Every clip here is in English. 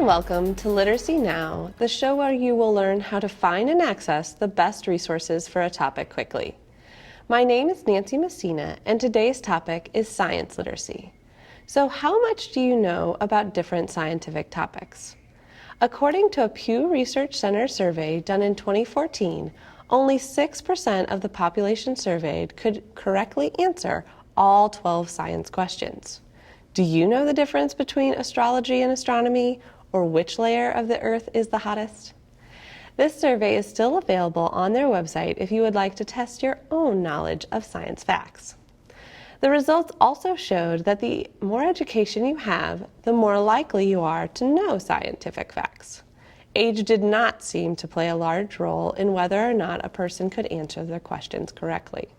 welcome to Literacy Now, the show where you will learn how to find and access the best resources for a topic quickly. My name is Nancy Messina, and today's topic is science literacy. So how much do you know about different scientific topics? According to a Pew Research Center survey done in 2014, only 6% of the population surveyed could correctly answer all 12 science questions. Do you know the difference between astrology and astronomy, or which layer of the Earth is the hottest? This survey is still available on their website if you would like to test your own knowledge of science facts. The results also showed that the more education you have, the more likely you are to know scientific facts. Age did not seem to play a large role in whether or not a person could answer their questions correctly.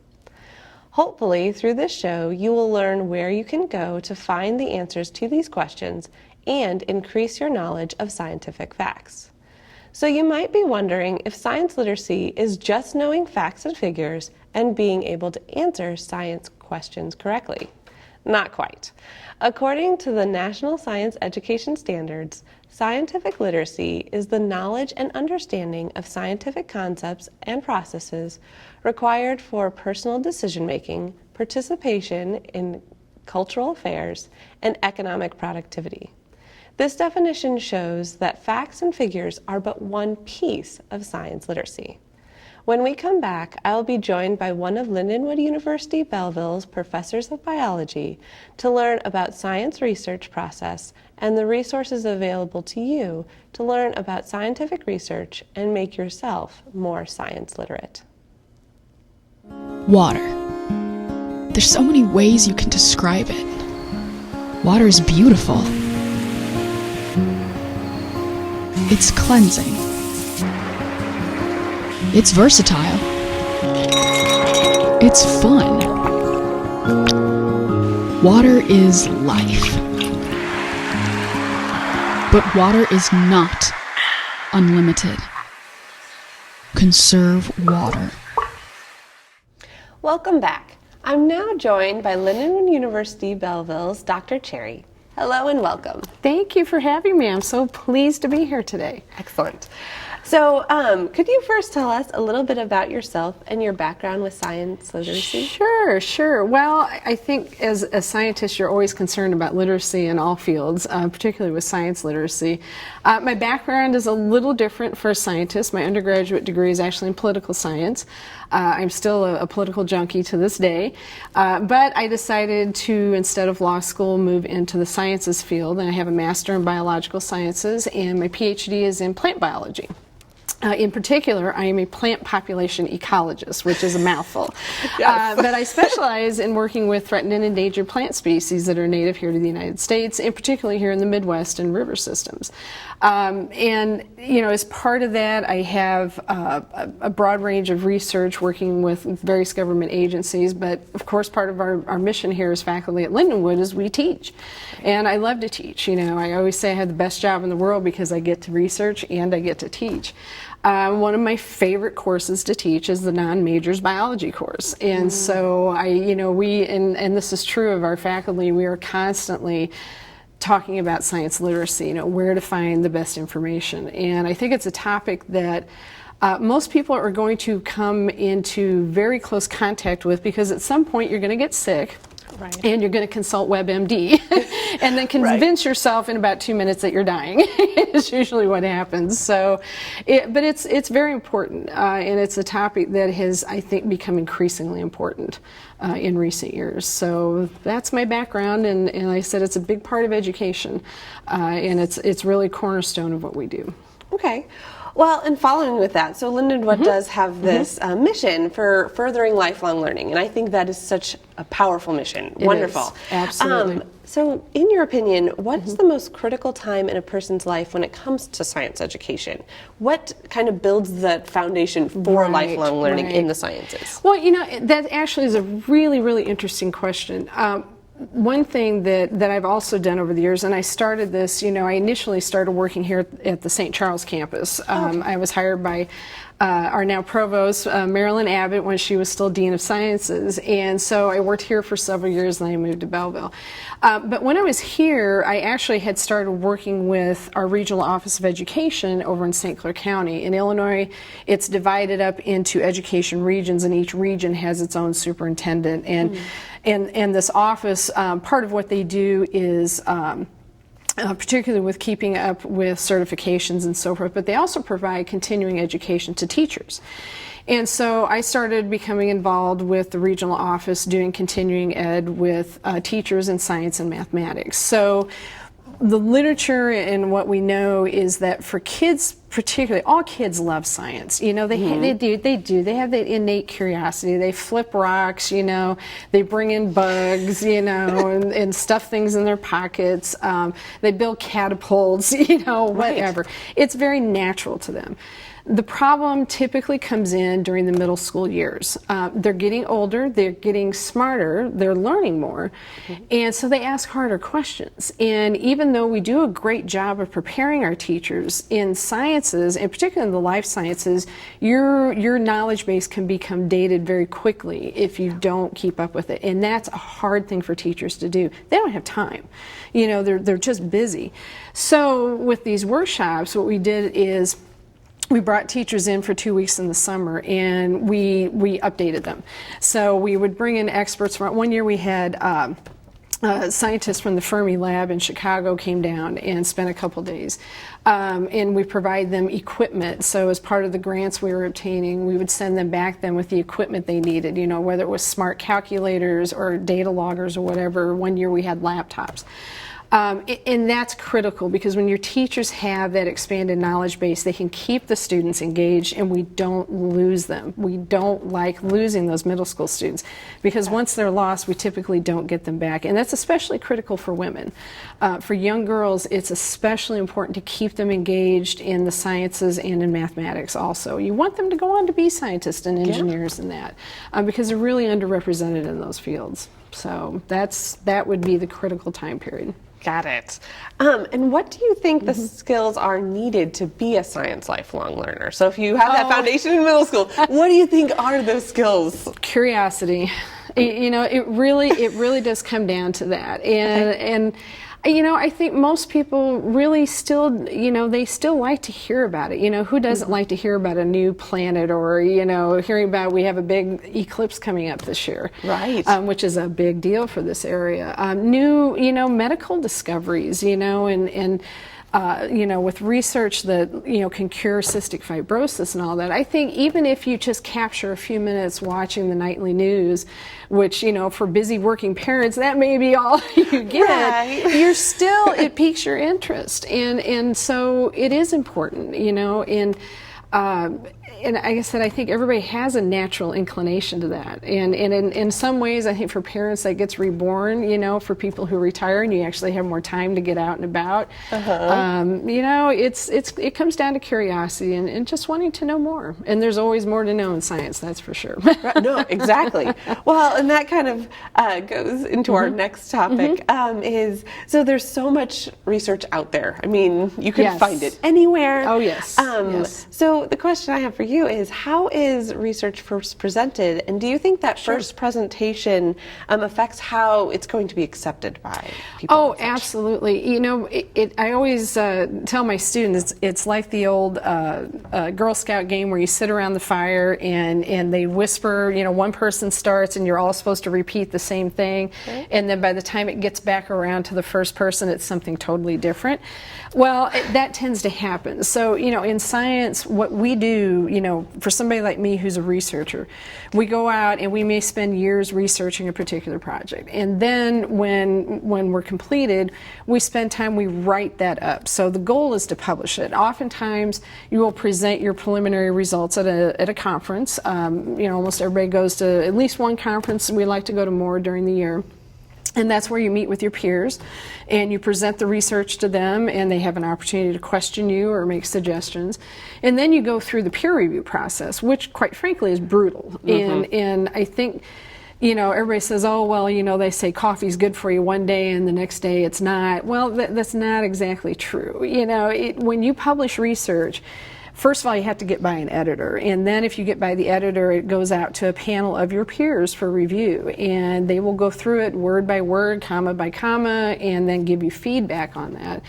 Hopefully, through this show, you will learn where you can go to find the answers to these questions and increase your knowledge of scientific facts. So you might be wondering if science literacy is just knowing facts and figures and being able to answer science questions correctly. Not quite. According to the National Science Education Standards, scientific literacy is the knowledge and understanding of scientific concepts and processes required for personal decision-making, participation in cultural affairs, and economic productivity. This definition shows that facts and figures are but one piece of science literacy. When we come back, I will be joined by one of Lindenwood University Belleville's professors of biology to learn about science research process and the resources available to you to learn about scientific research and make yourself more science literate. Water. There's so many ways you can describe it. Water is beautiful. It's cleansing. It's versatile. It's fun. Water is life. But water is not unlimited. Conserve water. Welcome back. I'm now joined by Lindenwood University Belleville's Dr. Cherry. Hello and welcome. Thank you for having me. I'm so pleased to be here today. Excellent. So, could you first tell us a little bit about yourself and your background with science literacy? Sure. Well, I think as a scientist, you're always concerned about literacy in all fields, particularly with science literacy. My background is a little different for a scientist. My undergraduate degree is actually in political science. I'm still a political junkie to this day, but I decided to, instead of law school, move into the sciences field, and I have a master in biological sciences, and my PhD is in plant biology. In particular, I am a plant population ecologist, which is a mouthful. Yes. But I specialize in working with threatened and endangered plant species that are native here to the United States, and particularly here in the Midwest and river systems. And, you know, as part of that, I have a broad range of research working with various government agencies, but of course part of our mission here as faculty at Lindenwood is we teach. And I love to teach. You know, I always say I have the best job in the world because I get to research and I get to teach. One of my favorite courses to teach is the non-majors biology course. And so and this is true of our faculty, we are constantly talking about science literacy, you know, where to find the best information. And I think it's a topic that most people are going to come into very close contact with because at some point you're going to get sick. Right. And you're going to consult WebMD and then convince yourself in about 2 minutes that you're dying. It's usually what happens. So, but it's very important, and it's a topic that has, I think, become increasingly important in recent years. So that's my background, and like I said, it's a big part of education, and it's really a cornerstone of what we do. Okay. Well, and following with that, so Lindenwood does have this mission for furthering lifelong learning, and I think that is such a powerful mission. It Wonderful. Is. Absolutely. So in your opinion, what is the most critical time in a person's life when it comes to science education? What kind of builds the foundation for lifelong learning in the sciences? Well, you know, that actually is a really, really interesting question. One thing that I've also done over the years, and I started this, I initially started working here at the St. Charles campus. I was hired by our now provost, Marilyn Abbott, when she was still Dean of Sciences. And so I worked here for several years, and then I moved to Belleville. But when I was here, I actually had started working with our Regional Office of Education over in St. Clair County. In Illinois, it's divided up into education regions, and each region has its own superintendent. And this office, part of what they do is particularly with keeping up with certifications and so forth, but they also provide continuing education to teachers. And so I started becoming involved with the regional office doing continuing ed with teachers in science and mathematics. So the literature and what we know is that for kids, particularly, all kids love science. They do. They have that innate curiosity. They flip rocks. They bring in bugs. And stuff things in their pockets. They build catapults. Whatever. Right. It's very natural to them. The problem typically comes in during the middle school years. They're getting older, they're getting smarter, they're learning more, and so they ask harder questions. And even though we do a great job of preparing our teachers in sciences, and particularly in the life sciences, your knowledge base can become dated very quickly if you don't keep up with it. And that's a hard thing for teachers to do. They don't have time. They're just busy. So with these workshops, what we did is we brought teachers in for 2 weeks in the summer, and we updated them. So we would bring in experts from, one year we had scientists from the Fermi lab in Chicago came down and spent a couple days. And we provide them equipment. So as part of the grants we were obtaining, we would send them back then with the equipment they needed, whether it was smart calculators or data loggers or whatever. One year we had laptops. And that's critical, because when your teachers have that expanded knowledge base, they can keep the students engaged, and we don't lose them. We don't like losing those middle school students, because once they're lost, we typically don't get them back. And that's especially critical for women. For young girls, it's especially important to keep them engaged in the sciences and in mathematics also. You want them to go on to be scientists and engineers and that, because they're really underrepresented in those fields. So that would be the critical time period. Got it. And what do you think the skills are needed to be a science lifelong learner? So if you have that foundation in middle school, what do you think are those skills? Curiosity. It really does come down to that. And I think most people really still, they still like to hear about it. Who doesn't like to hear about a new planet, or, hearing about we have a big eclipse coming up this year. Right. Which is a big deal for this area. New, medical discoveries, and with research that, can cure cystic fibrosis and all that. I think even if you just capture a few minutes watching the nightly news, which, for busy working parents, that may be all you get, right. You're still, it piques your interest. And so it is important, and like I said, I think everybody has a natural inclination to that. And in some ways, I think for parents that gets reborn, for people who retire and you actually have more time to get out and about, it comes down to curiosity and just wanting to know more. And there's always more to know in science, that's for sure. No, exactly. Well, and that kind of goes into our next topic, is, so there's so much research out there. I mean, you can find it anywhere. Oh, yes. Yes. So the question I have for you is, how is research first presented, and do you think that first presentation affects how it's going to be accepted by people? Oh, absolutely. I always tell my students it's like the old Girl Scout game where you sit around the fire and they whisper, one person starts and you're all supposed to repeat the same thing, and then by the time it gets back around to the first person, it's something totally different. Well, that tends to happen. So, in science, what we do, for somebody like me who's a researcher, we go out and we may spend years researching a particular project. And then when we're completed, we spend time, we write that up. So the goal is to publish it. Oftentimes, you will present your preliminary results at a conference. Almost everybody goes to at least one conference. We like to go to more during the year. And that's where you meet with your peers and you present the research to them, and they have an opportunity to question you or make suggestions. And then you go through the peer review process, which quite frankly is brutal. And I think everybody says, oh, well, they say coffee's good for you one day and the next day it's not. Well, that's not exactly true. When you publish research, first of all, you have to get by an editor, and then if you get by the editor, it goes out to a panel of your peers for review, and they will go through it word by word, comma by comma, and then give you feedback on that.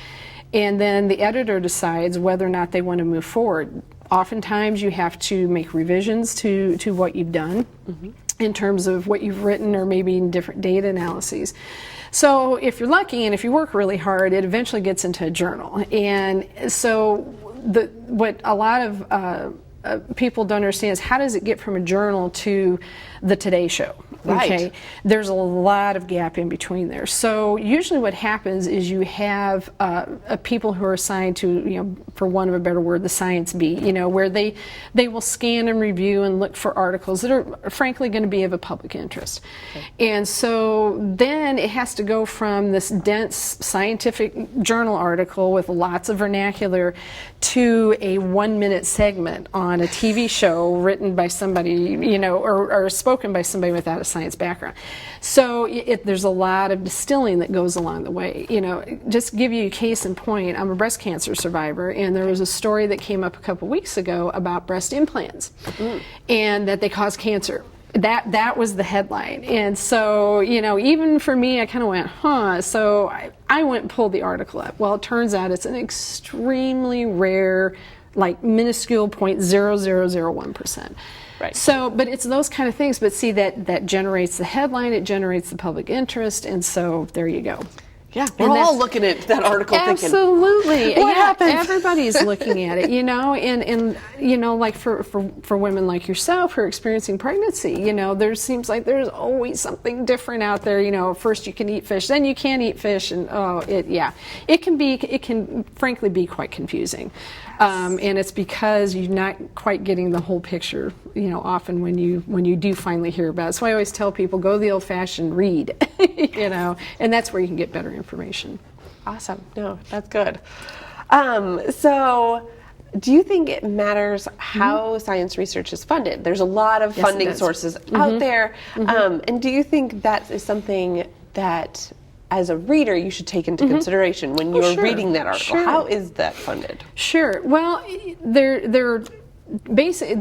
And then the editor decides whether or not they want to move forward. Oftentimes you have to make revisions to what you've done in terms of what you've written, or maybe in different data analyses. So if you're lucky and if you work really hard, it eventually gets into a journal. And so what a lot of people don't understand is, how does it get from a journal to the Today Show? Right. Okay, there's a lot of gap in between there. So usually what happens is you have people who are assigned to, for want of a better word, the science beat, where they will scan and review and look for articles that are frankly going to be of a public interest. Okay. And so then it has to go from this dense scientific journal article with lots of vernacular to a 1-minute segment on a TV show written by somebody, or spoken by somebody without a science background. So there's a lot of distilling that goes along the way. Just to give you a case in point, I'm a breast cancer survivor, and there was a story that came up a couple weeks ago about breast implants and that they cause cancer. That was the headline. And so, even for me, I kind of went, huh. So I went and pulled the article up. Well, it turns out it's an extremely rare, like minuscule 0.0001%. Right. So, but it's those kind of things. But see, that generates the headline, it generates the public interest, and so there you go. Yeah, we're all looking at that article absolutely. thinking, what happened? Everybody's looking at it, and like for women like yourself who are experiencing pregnancy, there seems like there's always something different out there. First you can eat fish, then you can't eat fish, and it can frankly be quite confusing. And it's because you're not quite getting the whole picture, often when you do finally hear about it. So I always tell people, go the old-fashioned read, and that's where you can get better information. Awesome. No, that's good. So do you think it matters how science research is funded? There's a lot of funding sources out there. And do you think that is something that, as a reader, you should take into consideration when you're reading that article? Sure. How is that funded? Sure. Well, the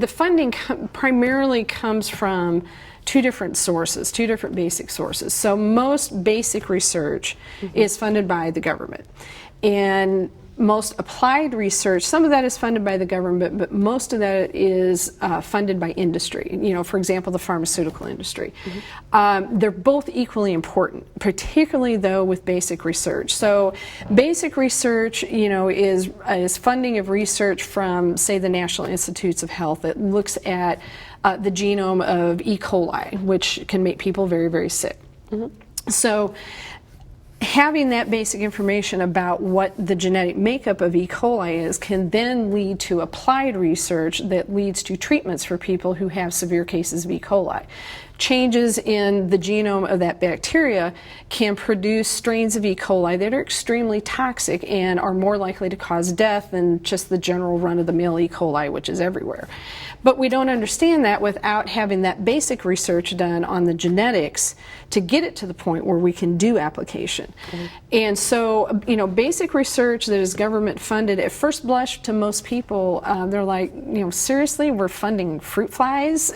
funding primarily comes from two different sources, two different basic sources. So most basic research is funded by the government. And most applied research, some of that is funded by the government, but most of that is funded by industry. For example, the pharmaceutical industry. They're both equally important, particularly though with basic research. So basic research, is funding of research from, say, the National Institutes of Health that looks at the genome of E. coli, which can make people very, very sick. So having that basic information about what the genetic makeup of E. coli is can then lead to applied research that leads to treatments for people who have severe cases of E. coli. Changes in the genome of that bacteria can produce strains of E. coli that are extremely toxic and are more likely to cause death than just the general run-of-the-mill E. coli, which is everywhere. But we don't understand that without having that basic research done on the genetics to get it to the point where we can do application. And so, basic research that is government funded, at first blush to most people, they're like, seriously, we're funding fruit flies,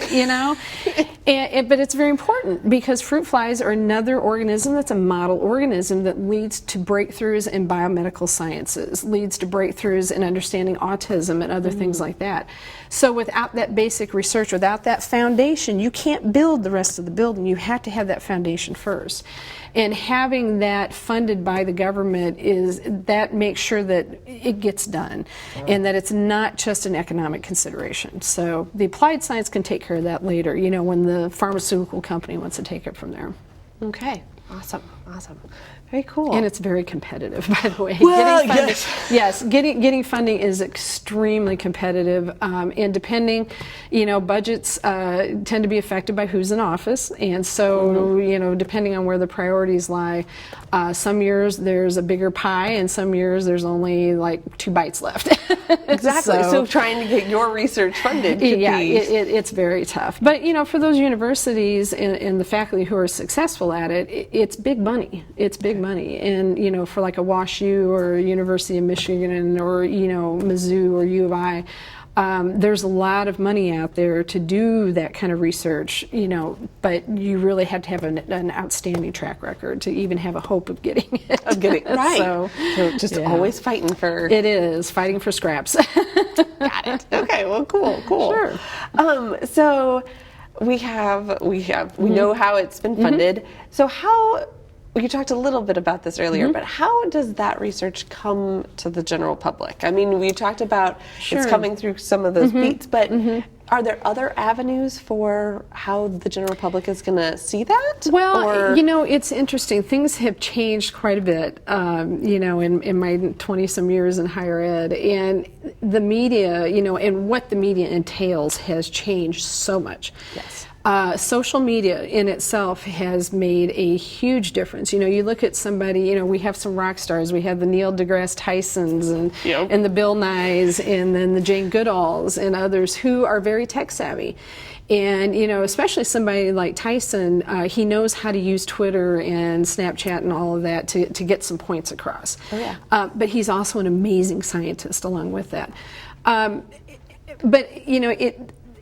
But it's very important because fruit flies are another organism that's a model organism that leads to breakthroughs in biomedical sciences, leads to breakthroughs in understanding autism and other things like that. So without that basic research, without that foundation, you can't build the rest of the building. You have to have that foundation first. And having that funded by the government that makes sure that it gets done and that it's not just an economic consideration. So the applied science can take care of that later, when the pharmaceutical company wants to take it from there. Okay, awesome. Awesome. Very cool. And it's very competitive, by the way. Well, getting funding, yes, getting funding is extremely competitive, and depending, budgets tend to be affected by who's in office, and so depending on where the priorities lie, some years there's a bigger pie, and some years there's only like 2 bites left. Exactly. So trying to get your research funded could be... it's very tough. But for those universities and the faculty who are successful at it, it's big money. It's big money. And for like a WashU or University of Michigan or Mizzou or U of I, there's a lot of money out there to do that kind of research, but you really have to have an outstanding track record to even have a hope of getting it. Right. So just always fighting for... It is, fighting for scraps. Got it. Okay, well, cool. Sure. So we know how it's been funded. So you talked a little bit about this earlier, but how does that research come to the general public? I mean, we talked about it's coming through some of those beats, but are there other avenues for how the general public is going to see that? Well, it's interesting. Things have changed quite a bit, in my 20-some years in higher ed. And the media, and what the media entails has changed so much. Yes. Social media in itself has made a huge difference. You look at somebody, we have some rock stars. We have the Neil deGrasse Tysons and the Bill Nyes and then the Jane Goodalls and others who are very tech savvy. And, especially somebody like Tyson, he knows how to use Twitter and Snapchat and all of that to get some points across. Oh, yeah. But he's also an amazing scientist along with that.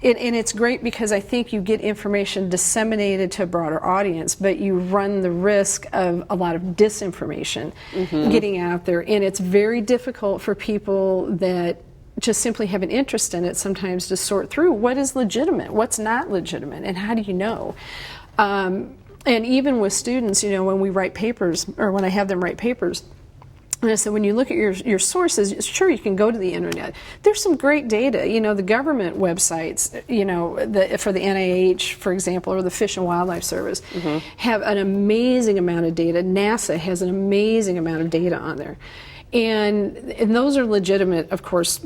And it's great because I think you get information disseminated to a broader audience, but you run the risk of a lot of disinformation getting out there. And it's very difficult for people that just simply have an interest in it sometimes to sort through what is legitimate, what's not legitimate, and how do you know? And even with students, when we write papers, or when I have them write papers, and so when you look at your sources, sure, you can go to the internet. There's some great data. The government websites, for the NIH, for example, or the Fish and Wildlife Service, have an amazing amount of data. NASA has an amazing amount of data on there. And those are legitimate, of course,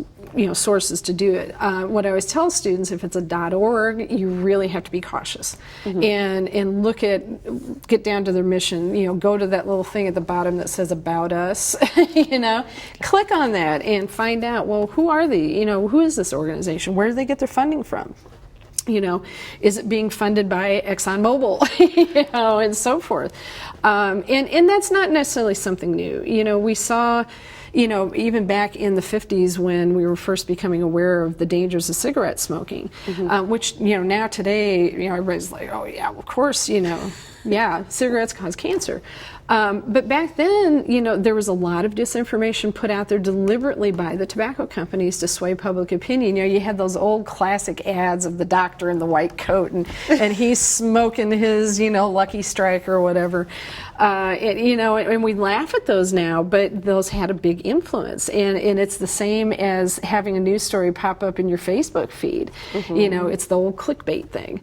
sources to do it. What I always tell students, if it's a .org, you really have to be cautious and get down to their mission. Go to that little thing at the bottom that says "About Us." Click on that and find out. Well, who are they? Who is this organization? Where do they get their funding from? Is it being funded by ExxonMobil, and so forth. And that's not necessarily something new. We saw, even back in the 50s when we were first becoming aware of the dangers of cigarette smoking, which, now today, everybody's like, oh yeah, of course, yeah, cigarettes cause cancer. But back then, there was a lot of disinformation put out there deliberately by the tobacco companies to sway public opinion. You had those old classic ads of the doctor in the white coat and he's smoking his, Lucky Strike or whatever. And we laugh at those now, but those had a big influence. And it's the same as having a news story pop up in your Facebook feed. It's the old clickbait thing.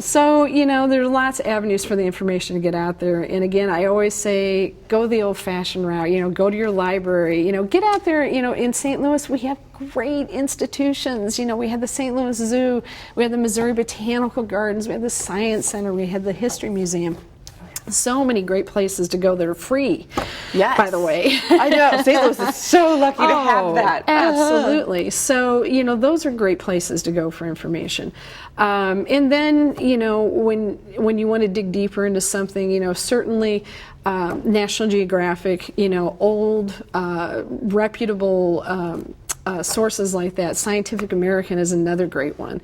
So, there's lots of avenues for the information to get out there. And again, I always say, go the old-fashioned route, go to your library, get out there, in St. Louis, we have great institutions. We had the St. Louis Zoo, we had the Missouri Botanical Gardens, we had the Science Center, we had the History Museum. So many great places to go that are free, by the way. I know, St. Louis is so lucky to have that. Absolutely. So, those are great places to go for information. And then, when you want to dig deeper into something, certainly National Geographic, old, reputable sources like that. Scientific American is another great one.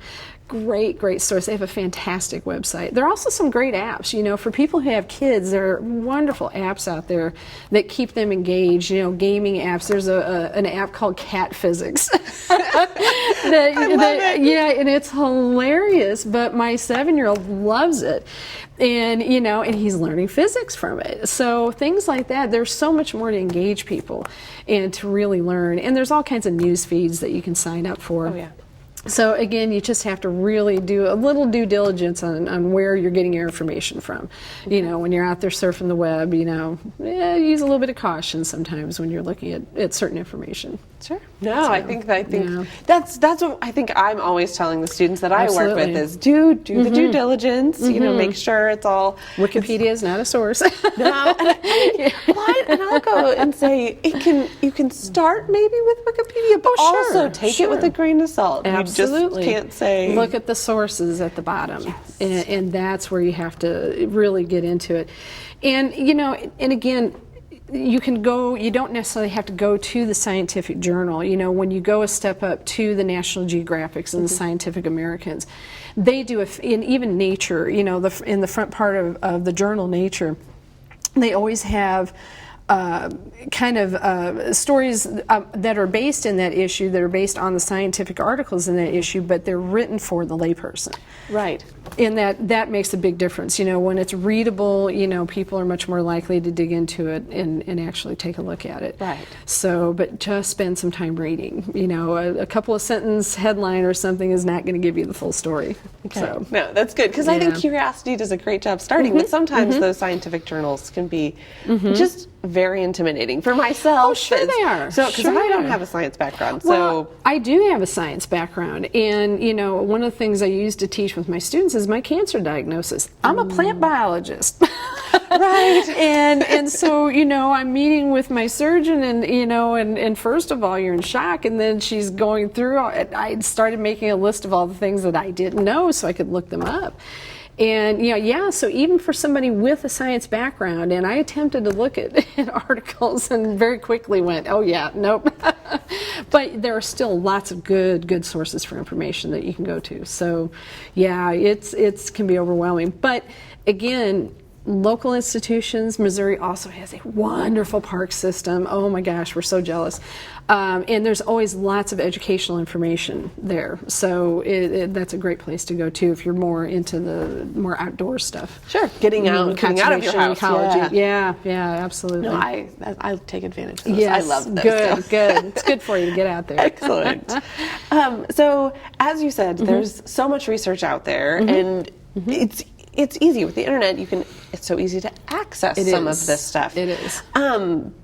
Great source. They have a fantastic website. There are also some great apps. For people who have kids, there are wonderful apps out there that keep them engaged. Gaming apps. There's an app called Cat Physics. I love it. Yeah, and it's hilarious. But my 7-year-old loves it, and and he's learning physics from it. So things like that. There's so much more to engage people and to really learn. And there's all kinds of news feeds that you can sign up for. Oh yeah. So again, you just have to really do a little due diligence on where you're getting your information from. You know, when you're out there surfing the web, you know, use a little bit of caution sometimes when you're looking at certain information. Sure. No, I think that's what I think I'm always telling the students that I work with is do the due diligence. You know, make sure it's all. Wikipedia is not a source. No, and I'll go and say you can start maybe with Wikipedia, but also take it with a grain of salt. Absolutely. You just can't say. Look at the sources at the bottom, and that's where you have to really get into it. And you know, and again, you don't necessarily have to go to the scientific journal. You know, when you go a step up to the National Geographics and the Scientific Americans, they do, and even Nature, you know, in the front part of the journal Nature, they always have stories that are based in that issue, that are based on the scientific articles in that issue, but they're written for the layperson. Right. And that makes a big difference. You know, when it's readable, you know, people are much more likely to dig into it and actually take a look at it. Right. So, but just spend some time reading. You know, a couple of sentence headline or something is not going to give you the full story. Okay. So, no, that's good, because I think curiosity does a great job starting, but sometimes those scientific journals can be just very intimidating for myself. Oh, sure they are. So, because I don't have a science background. Well, I do have a science background, and you know, one of the things I use to teach with my students is my cancer diagnosis. I'm a plant biologist. Right. And so, you know, I'm meeting with my surgeon, and you know, and first of all, you're in shock, and then she's going through. I started making a list of all the things that I didn't know, so I could look them up. And you know, so even for somebody with a science background, and I attempted to look at articles and very quickly went, oh yeah, nope. But there are still lots of good sources for information that you can go to. So yeah, it can be overwhelming. But again, local institutions, Missouri also has a wonderful park system. Oh my gosh, we're so jealous. And there's always lots of educational information there. So that's a great place to go to if you're more into the more outdoor stuff. Sure, getting out of your house. Ecology. Yeah, absolutely. No, I take advantage of those. Yes, I love those. Good. It's good for you to get out there. Excellent. So, as you said, there's so much research out there, and it's easy with the internet. It's so easy to access some of this stuff. It is.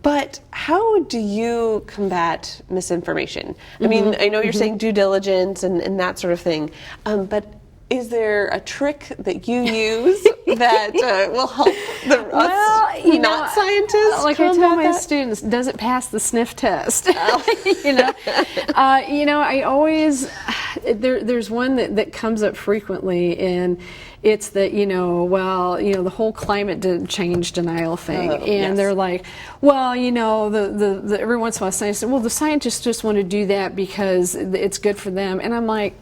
But how do you combat misinformation? I mean, I know you're saying due diligence and that sort of thing, but is there a trick that you use that will help not scientists? Like I tell my students, does it pass the sniff test? You know, I always there's one that comes up frequently, and it's that the whole climate change denial thing, they're like, well, the every once in a while scientists say, well, the scientists just want to do that because it's good for them, and I'm like,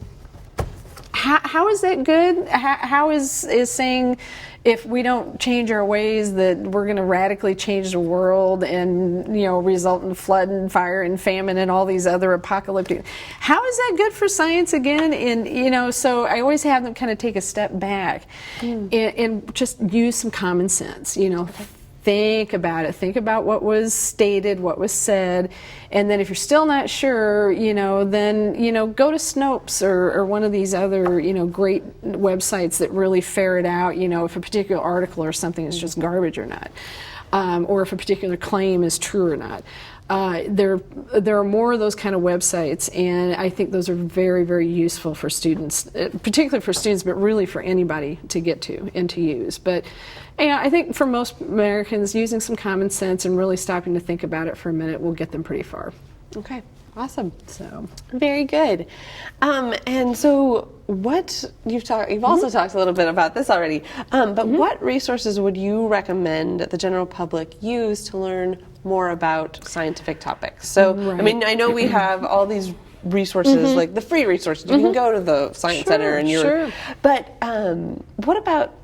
how is that good? How is saying if we don't change our ways that we're going to radically change the world and result in flood and fire and famine and all these other apocalyptic? How is that good for science again? And so I always have them kind of take a step back and just use some common sense. Think about it. Think about what was stated, what was said, and then if you're still not sure, then go to Snopes or one of these other great websites that really ferret out if a particular article or something is just garbage or not, or if a particular claim is true or not. There are more of those kind of websites, and I think those are very, very useful for students, particularly for students, but really for anybody to get to and to use. But I think for most Americans, using some common sense and really stopping to think about it for a minute will get them pretty far. Okay, awesome. So very good. And so what you've also talked a little bit about this already, but what resources would you recommend that the general public use to learn more about scientific topics? So, Right. I mean, I know we have all these resources, like the free resources. You can go to the Science Center and but what about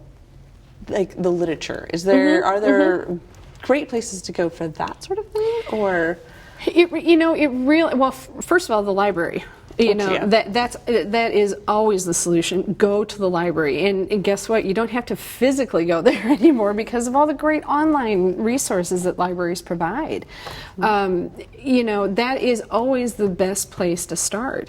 like the literature? Are there great places to go for that sort of thing, or? It really, well, first of all, the library. That is always the solution. Go to the library, and guess what? You don't have to physically go there anymore because of all the great online resources that libraries provide. That is always the best place to start.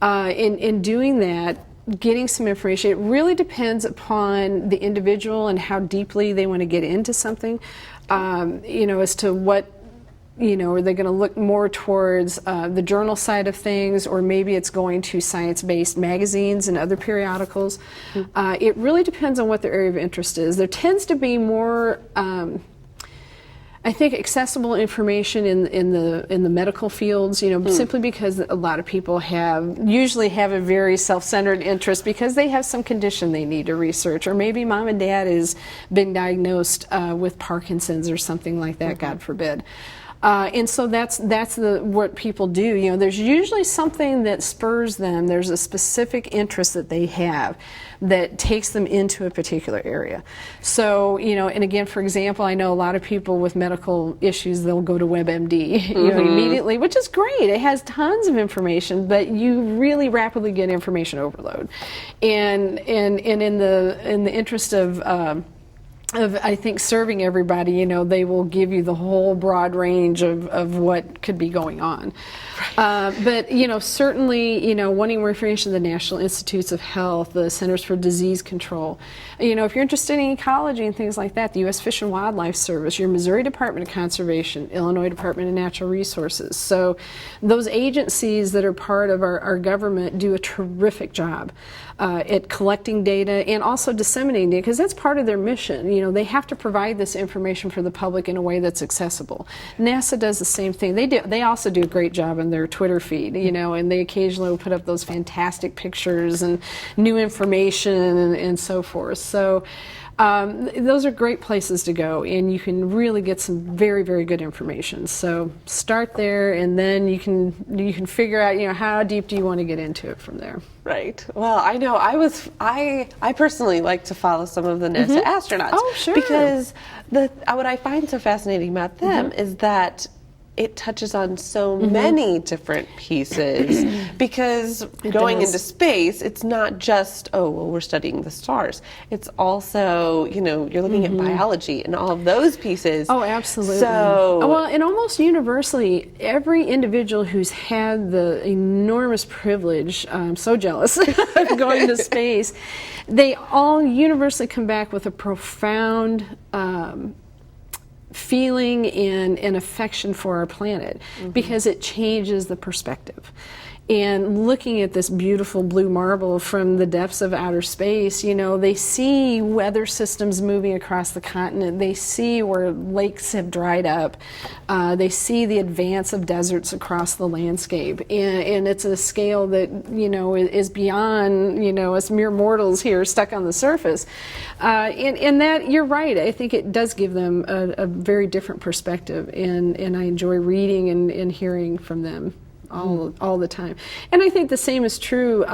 In doing that, getting some information, it really depends upon the individual and how deeply they want to get into something, as to what, are they going to look more towards the journal side of things, or maybe it's going to science-based magazines and other periodicals. It really depends on what their area of interest is. There tends to be more, I think, accessible information in the medical fields, simply because a lot of people usually have a very self-centered interest because they have some condition they need to research, or maybe mom and dad has been diagnosed with Parkinson's or something like that, God forbid. And so that's what people do. There's usually something that spurs them. There's a specific interest that they have that takes them into a particular area. So, and again, for example, I know a lot of people with medical issues, they'll go to WebMD, immediately, which is great. It has tons of information, but you really rapidly get information overload. And in the interest of I think serving everybody, they will give you the whole broad range of what could be going on. But, certainly, wanting more information, the National Institutes of Health, the Centers for Disease Control. If you're interested in ecology and things like that, the U.S. Fish and Wildlife Service, your Missouri Department of Conservation, Illinois Department of Natural Resources. So those agencies that are part of our government do a terrific job at collecting data and also disseminating data, because that's part of their mission. They have to provide this information for the public in a way that's accessible. NASA does the same thing. They also do a great job on their Twitter feed, and they occasionally will put up those fantastic pictures and new information and so forth. So those are great places to go, and you can really get some very, very good information. So start there, and then you can figure out, how deep do you want to get into it from there. Right. Well, I know I personally like to follow some of the NASA astronauts. Oh, sure. Because what I find so fascinating about them is that it touches on so many different pieces, because going into space, it's not just, we're studying the stars. It's also, you're looking at biology and all of those pieces. Oh, absolutely. So, well, and almost universally, every individual who's had the enormous privilege, I'm so jealous, of going to space, they all universally come back with a profound feeling and affection for our planet, because it changes the perspective. And looking at this beautiful blue marble from the depths of outer space, they see weather systems moving across the continent. They see where lakes have dried up. They see the advance of deserts across the landscape. And it's a scale that, is beyond, us mere mortals here stuck on the surface. And that, you're right, I think it does give them a very different perspective. And I enjoy reading and hearing from them all the time. And I think the same is true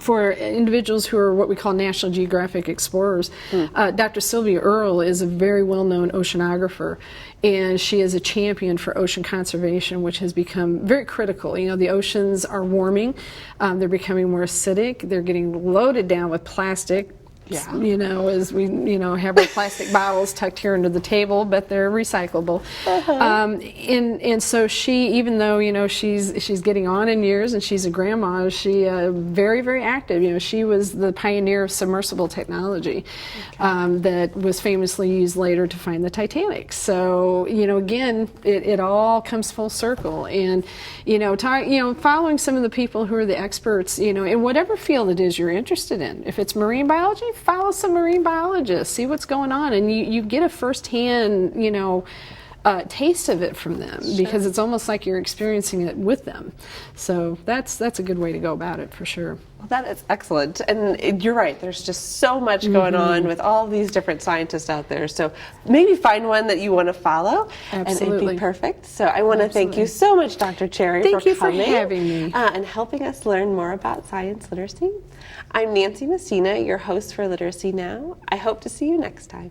for individuals who are what we call National Geographic explorers. Dr. Sylvia Earle is a very well-known oceanographer, and she is a champion for ocean conservation, which has become very critical. The oceans are warming, they're becoming more acidic, they're getting loaded down with plastic. Yeah. As we, have our plastic bottles tucked here under the table, but they're recyclable. And so she, even though, she's getting on in years and she's a grandma, she very, very active. She was the pioneer of submersible technology that was famously used later to find the Titanic. So, again, it all comes full circle. And, following some of the people who are the experts, in whatever field it is you're interested in. If it's marine biology, follow some marine biologists, see what's going on, and you get a firsthand, taste of it from them, because it's almost like you're experiencing it with them. So that's a good way to go about it, for sure. Well, that is excellent. And you're right, there's just so much going on with all these different scientists out there. So maybe find one that you want to follow. Absolutely. And it'd be perfect. So I want to thank you so much, Dr. Cherry, for coming. Thank you for having me. And helping us learn more about science literacy. I'm Nancy Messina, your host for Literacy Now. I hope to see you next time.